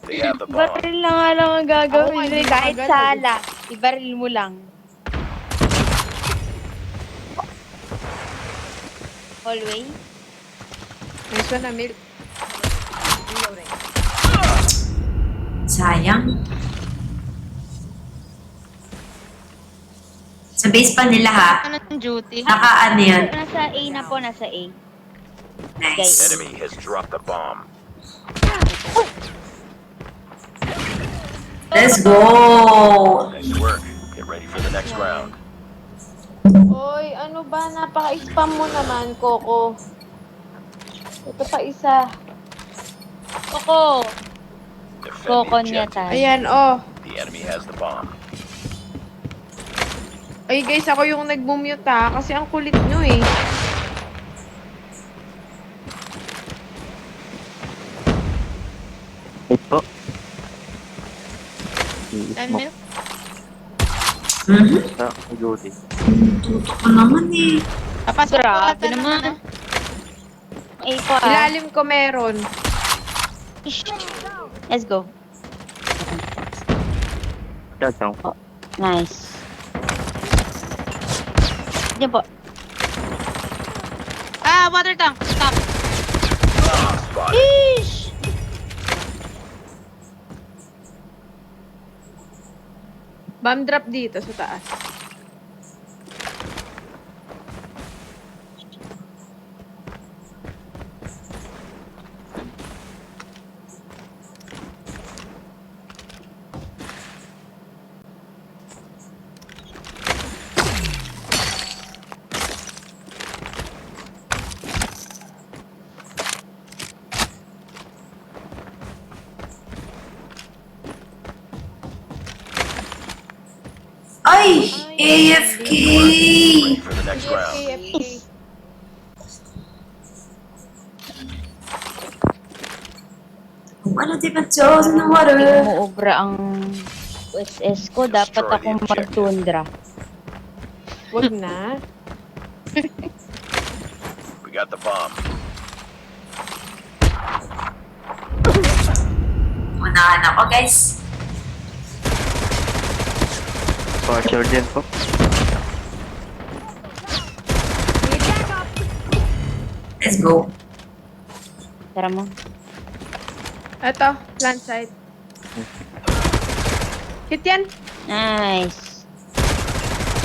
They have the bomb. Baril na nga lang ang gagawin. Ako, Kahit hindi sala, ibaril mo lang. Hallway? Nice one, Amil. Sayang. Sa base pa nila ha. Ano ng duty? Naka-ano yan. Nasa A na po, nasa A. Nice. Enemy has dropped the bomb. Let's go! Nice work. Get ready for the next round. Oy, ano ba? Napaka-spam mo naman, Coco. Ito pa isa. Koko! Defend Koko the niya objective. tayo. Ayan, oh. The enemy has the bomb. Ay, guys, ako yung nag-mute ha. Kasi ang kulit nyo eh. Ito. Ano? Mhm. Sa duty. Tutok ko naman eh. Papasok Grabe naman. A po ah. Ilalim ko meron. Let's go. Dadang. Nice. Diyan po. Ah, water tank. Stop. Spotted. Ish! Bomb drop dito sa taas. Ay! AFK! Ready for the next round. AFK. Kung ano di ba Diyos ng water? Umuubra ang USS ko. Dapat akong mag-tundra. Wag na. We got the bomb. Unahan ako guys. Partial din po. Let's go. Tara mo. Ito, plant side. Hit yan. Nice.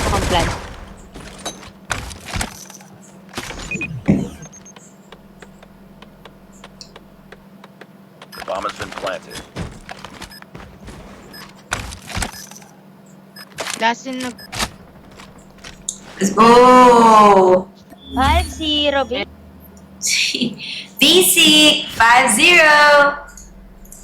Akong plan. The bomb has been planted. Lasin na. Let's go! 5-0, babe. Basic 5-0!